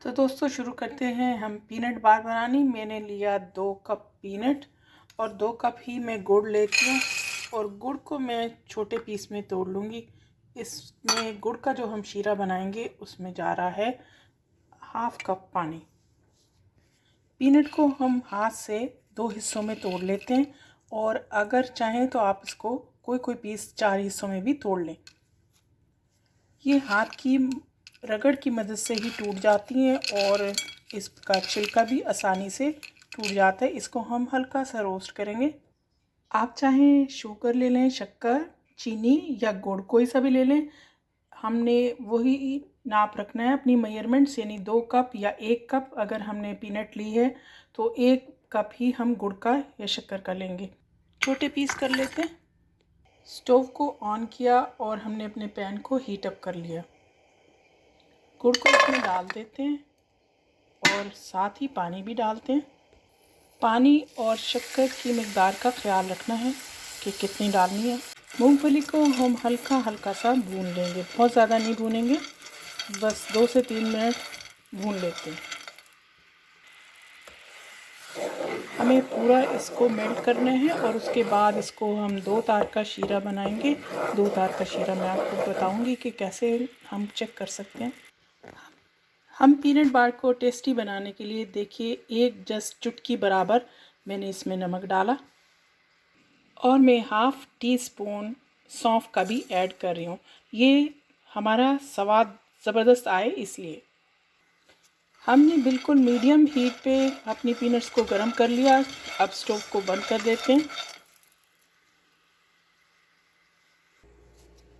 तो दोस्तों शुरू करते हैं हम पीनट बार बनानी। मैंने लिया 2 कप पीनट और 2 कप ही मैं गुड़ लेती हूँ और गुड़ को मैं छोटे पीस में तोड़ लूँगी। इसमें गुड़ का जो हम शीरा बनाएंगे उसमें जा रहा है ½ कप पानी। पीनट को हम हाथ से 2 हिस्सों में तोड़ लेते हैं और अगर चाहें तो आप इसको कोई पीस 4 हिस्सों में भी तोड़ लें। ये हाथ की रगड़ की मदद से ही टूट जाती हैं और इसका छिलका भी आसानी से टूट जाता है। इसको हम हल्का सा रोस्ट करेंगे। आप चाहें शुगर ले लें, शक्कर, चीनी या गुड़ कोई सा भी ले लें। हमने वही नाप रखना है अपनी मेजरमेंट से, यानी 2 कप या 1 कप अगर हमने पीनट ली है तो 1 कप ही हम गुड़ का या शक्कर का लेंगे। छोटे पीस कर लेते हैं। स्टोव को ऑन किया और हमने अपने पैन को हीट अप कर लिया। गुड़ को इसमें डाल देते हैं और साथ ही पानी भी डालते हैं। पानी और शक्कर की मिक़दार का ख्याल रखना है कि कितनी डालनी है। मूंगफली को हम हल्का हल्का सा भून लेंगे, बहुत ज़्यादा नहीं भूनेंगे, बस 2 से 3 मिनट भून लेते हैं। हमें पूरा इसको मेल्ट करना है और उसके बाद इसको हम 2 तार का शीरा बनाएंगे। 2 तार का शीरा मैं आपको बताऊंगी कि कैसे हम चेक कर सकते हैं। हम पीनट बार को टेस्टी बनाने के लिए देखिए 1 जस्ट चुटकी बराबर मैंने इसमें नमक डाला और मैं ½ टीस्पून सौंफ का भी ऐड कर रही हूँ। ये हमारा स्वाद ज़बरदस्त आए इसलिए। हमने बिल्कुल मीडियम हीट पे अपनी पीनट्स को गर्म कर लिया। अब स्टोव को बंद कर देते हैं।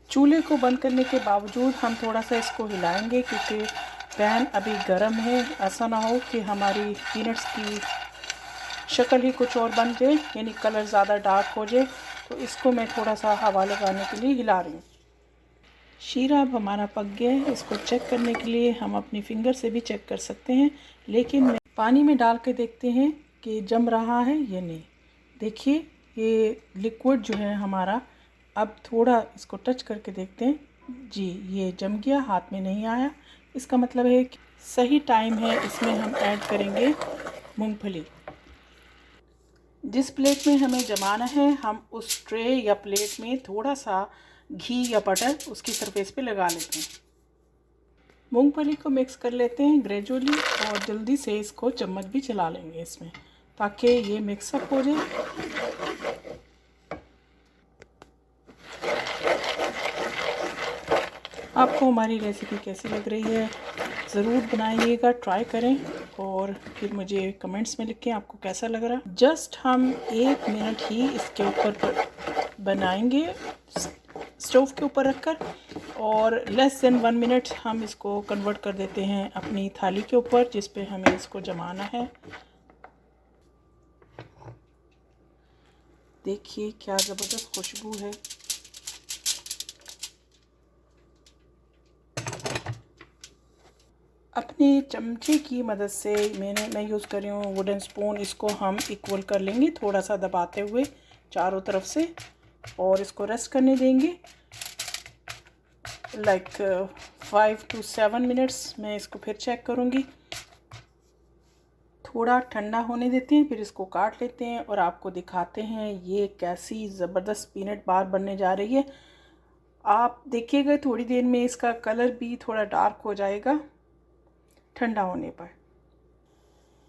चूल्हे को बंद करने के बावजूद हम थोड़ा सा इसको हिलाएंगे क्योंकि पैन अभी गर्म है। ऐसा ना हो कि हमारी पीनट्स की शक्ल ही कुछ और बन जाए, यानी कलर ज़्यादा डार्क हो जाए। तो इसको मैं थोड़ा सा हवा लगाने के लिए हिला रही हूँ। शीरा अब हमारा पक गया है। इसको चेक करने के लिए हम अपनी फिंगर से भी चेक कर सकते हैं, लेकिन पानी में डाल के देखते हैं कि जम रहा है या नहीं। देखिए ये लिक्विड जो है हमारा, अब थोड़ा इसको टच करके देखते हैं। जी ये जम गया, हाथ में नहीं आया। इसका मतलब है कि सही टाइम है। इसमें हम ऐड करेंगे मूंगफली। जिस प्लेट में हमें जमाना है हम उस ट्रे या प्लेट में थोड़ा सा घी या बटर उसकी सरफेस पे लगा लेते हैं। मूंगफली को मिक्स कर लेते हैं ग्रेजुअली और जल्दी से इसको चम्मच भी चला लेंगे इसमें ताकि ये मिक्सअप हो जाए। आपको हमारी रेसिपी कैसी लग रही है ज़रूर बनाइएगा, ट्राई करें और फिर मुझे कमेंट्स में लिखें आपको कैसा लग रहा है। जस्ट हम 1 मिनट ही इसके ऊपर बनाएंगे स्टोव के ऊपर रखकर, और लेस देन 1 मिनट हम इसको कन्वर्ट कर देते हैं अपनी थाली के ऊपर जिस पे हमें इसको जमाना है। देखिए क्या ज़बरदस्त खुशबू है। अपने चमचे की मदद से मैं यूज़ कर रही हूँ वुडन स्पून। इसको हम इक्वल कर लेंगे थोड़ा सा दबाते हुए चारों तरफ से और इसको रेस्ट करने देंगे लाइक 5 to 7 मिनट्स। मैं इसको फिर चेक करूँगी। थोड़ा ठंडा होने देते हैं, फिर इसको काट लेते हैं और आपको दिखाते हैं ये कैसी ज़बरदस्त पीनट बार बनने जा रही है। आप देखिएगा थोड़ी देर में इसका कलर भी थोड़ा डार्क हो जाएगा ठंडा होने पर।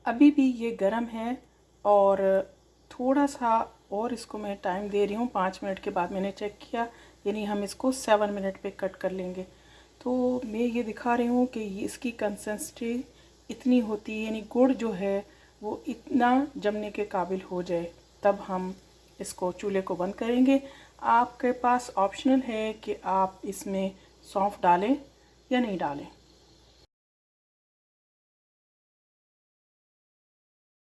अभी भी ये गर्म है और थोड़ा सा और इसको मैं टाइम दे रही हूँ। 5 मिनट के बाद मैंने चेक किया, यानी हम इसको 7 मिनट पे कट कर लेंगे। तो मैं ये दिखा रही हूँ कि इसकी कंसिस्टेंसी इतनी होती है, यानी गुड़ जो है वो इतना जमने के काबिल हो जाए तब हम इसको चूल्हे को बंद करेंगे। आपके पास ऑप्शनल है कि आप इसमें सौंफ डालें या नहीं डालें।